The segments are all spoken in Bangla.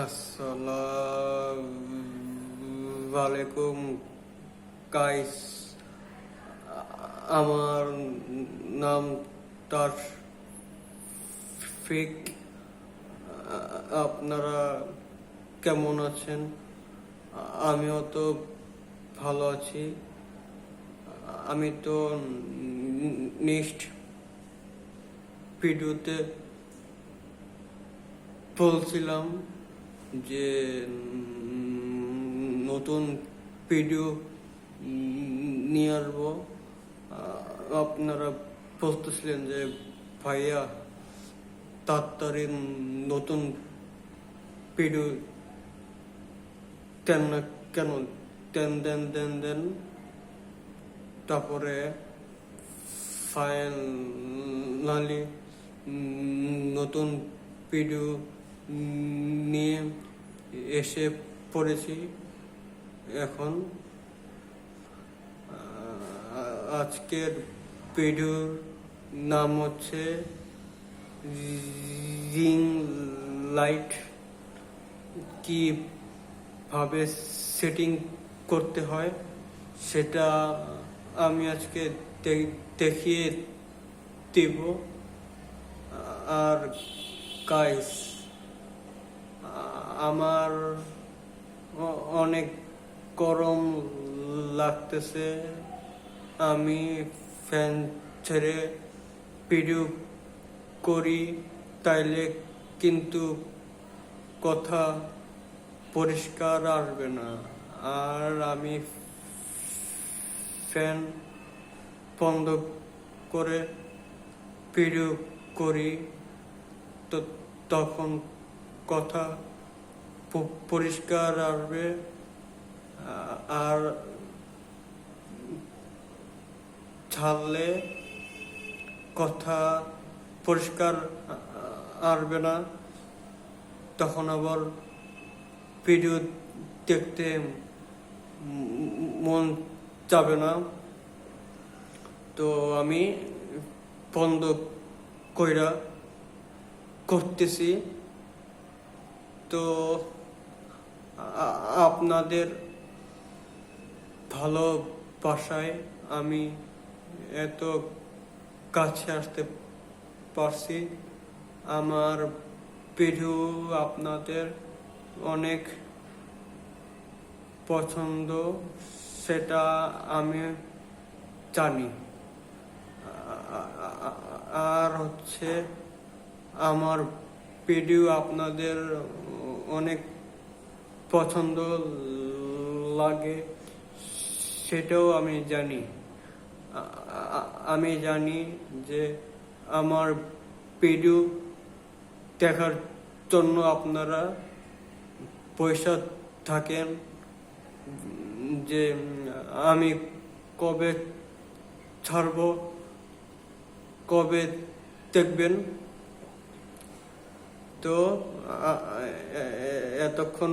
আসসালামু আলাইকুম গাইস। আমার নাম তারফিক। আপনারা কেমন আছেন? আমিও তো ভালো আছি। আমি তো নেক্সট ভিডিওতে বলছিলাম যে নতুন ভিডিও নিয়ে আসবো। আপনারা বলতেছিলেন যে ভাইয়া তাড়াতাড়ি নতুন ভিডিও দেন না কেন? দেন তারপরে ফাইনালি নতুন ভিডিও নিয়ে এসে পড়েছি। এখন আজকের ভিডিওর নাম হচ্ছে রিং লাইট কিভাবে সেটিং করতে হয় সেটা আমি আজকে দেখিয়ে দেব। আর গাইস, আমার অনেক গরম লাগতেছে। আমি ফ্যান ছেড়ে ভিডিও করি, তাইলে কিন্তু কথা পরিষ্কার আসবে না। আর আমি ফ্যান বন্ধ করে ভিডিও করি, তো তখন কথা পরিষ্কার আসবে। আর ছাড়লে কথা পরিষ্কার আসবে না, তখন আবার ভিডিও দেখতে মন যাবে না। তো আমি বন্ধ কইরা করতেছি। তো আপনাদের ভালোবাসায় আমি এত কাছে আসতে পারছি। আমার ভিডিও আপনাদের অনেক পছন্দ, সেটা আমি জানি। আর হচ্ছে আমার ভিডিও আপনাদের অনেক পছন্দ লাগে, সেটাও আমি জানি। আমি জানি যে আমার ভিডিও দেখার জন্য আপনারা পয়সা থাকেন, যে আমি কবে ছাড়ব, কবে দেখবেন। তো এতক্ষণ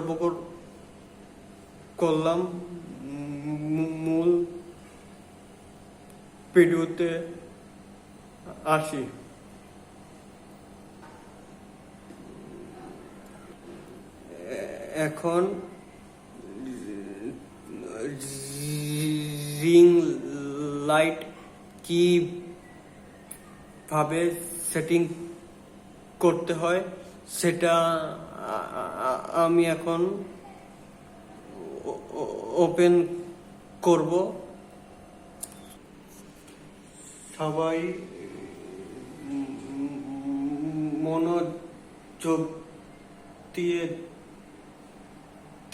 বকর করলাম, মূল ভিডিওতে আসি। এখন রিং লাইট কিভাবে সেটিং করতে হয় সেটা আমি এখন ওপেন করব। সবাই মনোযোগ দিয়ে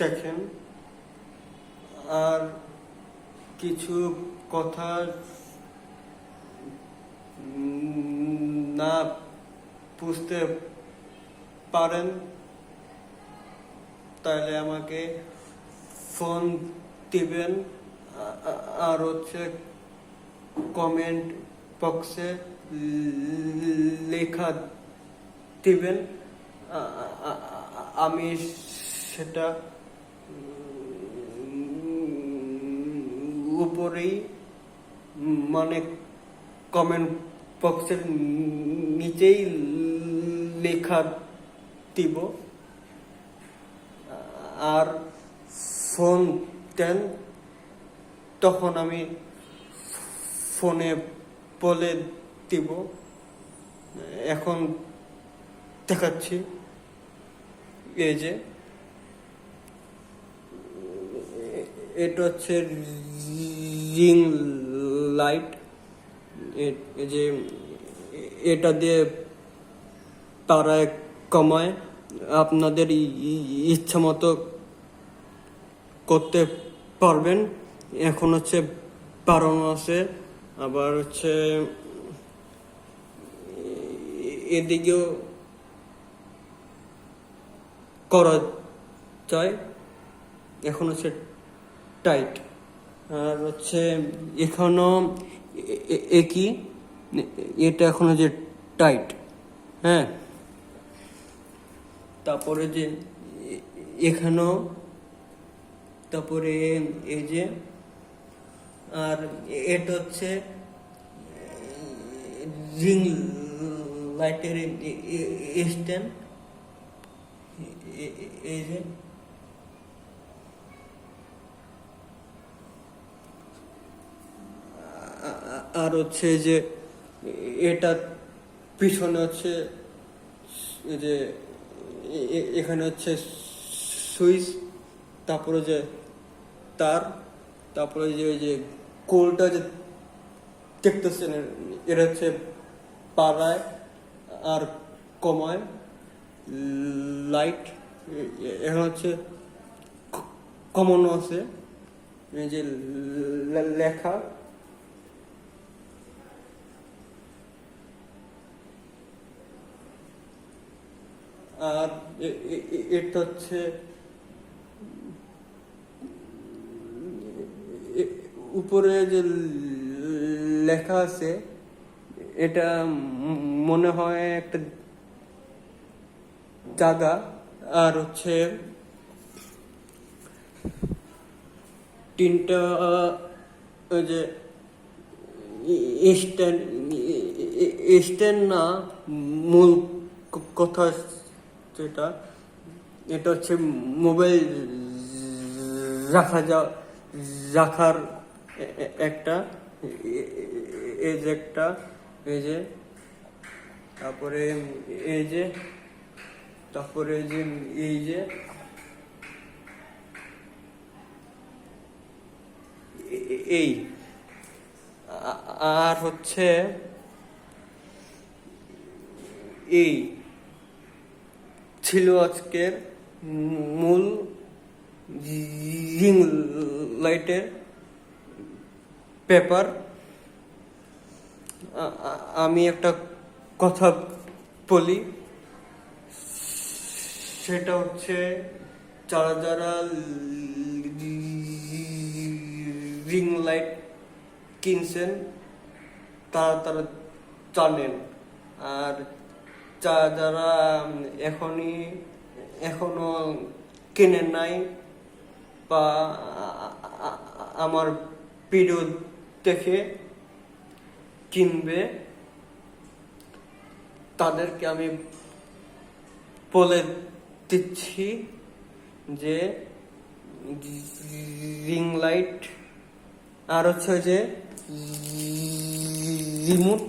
দেখেন। আর কিছু কথা না বুঝতে পারেন তাহলে আমাকে ফোন দিবেন। আর হচ্ছে কমেন্ট বক্সে লেখা দিবেন, আমি সেটা উপরেই মানে কমেন্ট বক্সের নিচেই লেখা দিব। আর ফোন দেন, তখন আমি ফোনে বলে দিব। এখন দেখাচ্ছি, এই যে এটা হচ্ছে রিং লাইট। এই যে এটা দিয়ে তারায় কমায়, আপনাদের ইচ্ছা মতো করতে পারবেন। এখন হচ্ছে বাড়ানো আছে, আবার হচ্ছে এদিকেও করা যায়। এখন হচ্ছে টাইট, আর হচ্ছে এখনো একই, এটা এখনো যে টাইট। হ্যাঁ, তারপরে যে এখানেও, তারপরে এই যে, আর এটা হচ্ছে রিং লাইটের স্ট্যান্ড। এই যে আর হচ্ছে যে এটা পিছনে হচ্ছে যে এখানে হচ্ছে সুইচ, তারপরে যে তার, তারপরে যে ওই যে কোলটা যে দেখতেছেন, এটা হচ্ছে বাড়ায় আর কমায় লাইট। এখন হচ্ছে কমানো আছে, এই যে লেখা। আর এটা হচ্ছে উপরে যে লেখা আছে, এটা মনে হয় একটা জায়গা। আর হচ্ছে তিনটা ওই যে স্ট্যান্ড না, মূল কথা যেটা, এটা হচ্ছে মোবাইল রাখার একটা, এই যে একটা, এই যে, তারপরে এই যে, তারপরে যে এই যে এই, আর হচ্ছে এই ছিল আজকের মূল রিং লাইটের পেপার। আমি একটা কথা বলি, সেটা হচ্ছে যারা যারা রিং লাইট কিনছেন তারা তারা জানেন, আর যারা এখনো কেনেন নাই বা আমার ভিডিও দেখে কিনবে, তাদেরকে আমি বলে দিচ্ছি যে রিং লাইট আর হচ্ছে যে রিমোট,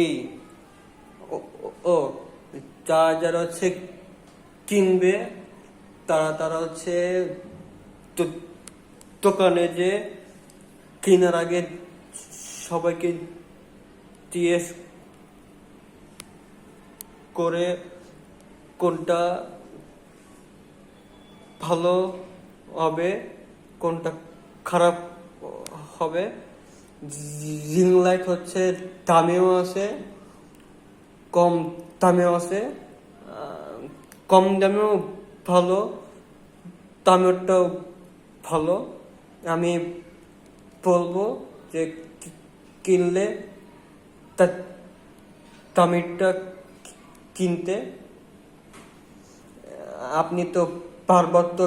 এই ও যারা হচ্ছে কিনবে তারা হচ্ছে দোকানে যে কেনার আগে সবাইকে জিজ্ঞেস করে কোনটা ভালো হবে, কোনটা খারাপ হবে। রিং লাইট হচ্ছে দামেও আছে, কম দামেও আছে। কম দামেও ভালো, দামেরটাও ভালো। আমি বলবো যে কিনলে তার দামেরটা কিনতে। আপনি তো বারবার তো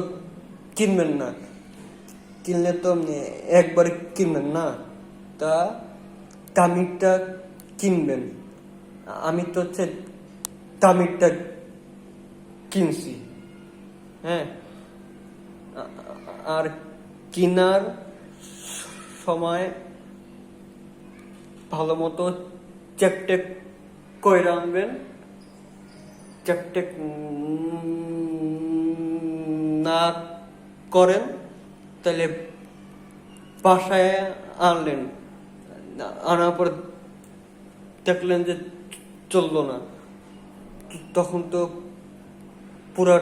কিনবেন না, কিনলে তো একবার কিনবেন না, তা দামিটা কিনবেন। আমি তো হচ্ছে দামিটা কিনছি, হ্যাঁ। আর কেনার সময় ভালো মতো চেক টেক করে আনবেন। চেক টেক না করেন তাহলে বাসায় আনলেন, আনার পর দেখলেন যে চললো না, তখন তো পুরা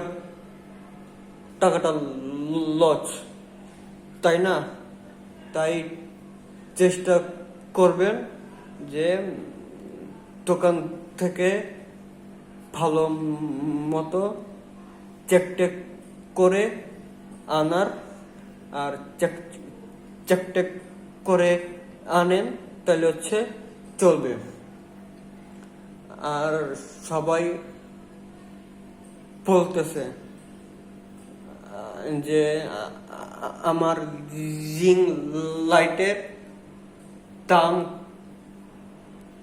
টাকাটা লস, তাই না? তাই চেষ্টা করবেন যে দোকান থেকে ভালো মতো চেক টেক করে আনার। আর চেক টেক করে আনেন তাহলে হচ্ছে চলবে। আর সবাই বলতেছে যে আমার রিং লাইটের দাম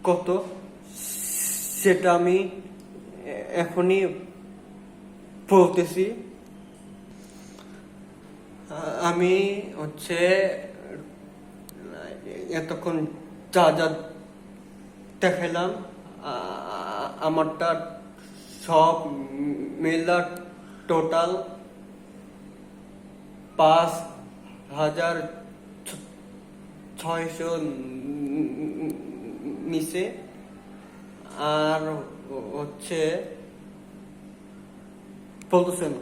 কত, সেটা আমি এখনই বলতেছি। আমি হচ্ছে এতক্ষণ যা যা দেখালাম, আমারটা সব মিলা টোটাল 5,600 নিচে। আর হচ্ছে বলতেছেন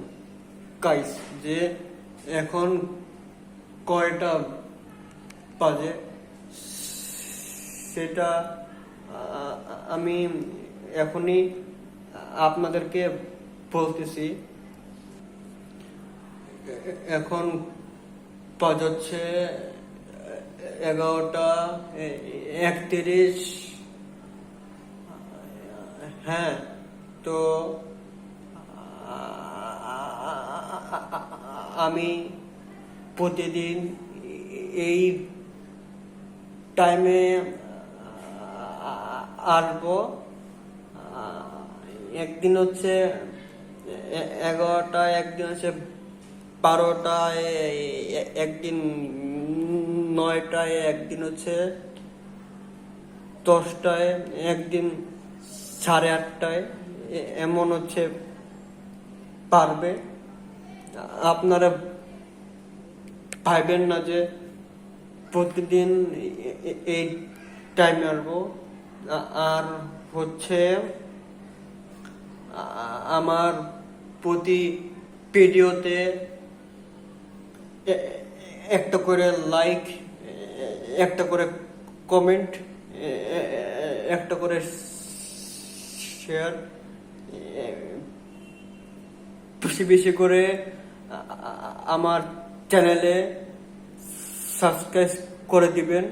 গাইস যে এখন কয়টা বাজে, সেটা আমি এখনই আপনাদেরকে বলতেছি। এখন বাজছে 11:31। হ্যাঁ, তো আমি প্রতিদিন এই টাইমে আসবো। একদিন হচ্ছে 11টায়, একদিন হচ্ছে 12টায়, একদিন 9টায়, একদিন হচ্ছে 10টায়, একদিন 8:30টায়, এমন হচ্ছে পারবে। আপনারা ভাববেন না যে প্রতিদিন এই টাইমে আসবো। আর হচ্ছে আমার প্রতি ভিডিওতে একটা করে লাইক, একটা করে কমেন্ট, একটা করে শেয়ার, বেশি বেশি করে আমার চ্যানেলে সাবস্ক্রাইব করে দিবেন।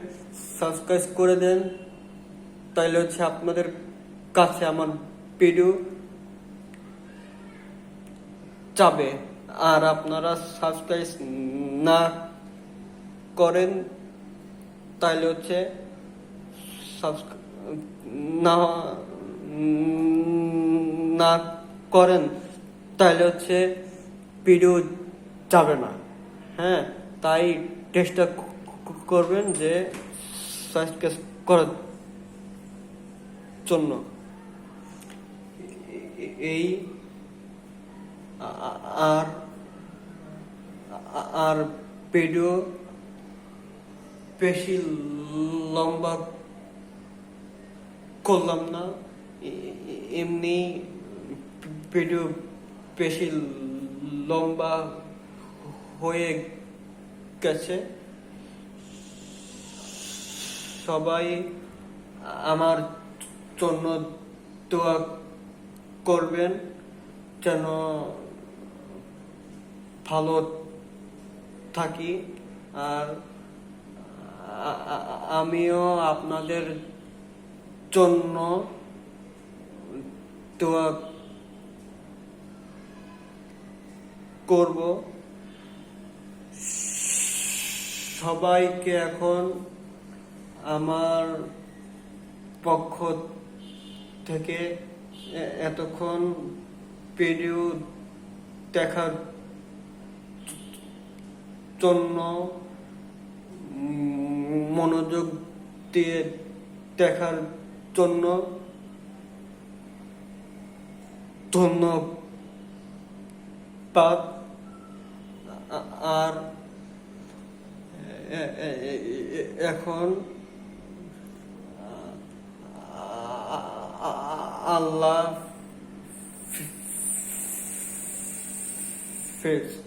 সাবস্ক্রাইব করে দেন, তাহলে হচ্ছে আপনাদের কাছে আমার ভিডিও যাবে। আর আপনারা সাবস্ক্রাইব না করেন তাহলে হচ্ছে না না করেন তাহলে হচ্ছে ভিডিও যাবে না। হ্যাঁ, তাই চেষ্টা করবেন যে সাবস্ক্রাইব করার জন্য। এই আর আর ভিডিও বেশি লম্বা করলাম না, এমনি ভিডিও বেশি লম্বা হয়ে গেছে। সবাই আমার জন্য দোয়া করবেন যেন ভালো থাকি। আর আমিও আপনাদের জন্য দোয়া করব। সবাইকে এখন আমার পক্ষ থেকে এতক্ষণ ভিডিও দেখার জন্য মনোযোগ দিয়ে দেখার জন্য ধন্যবাদ। আর এখন আল্লাহ হাফেজ।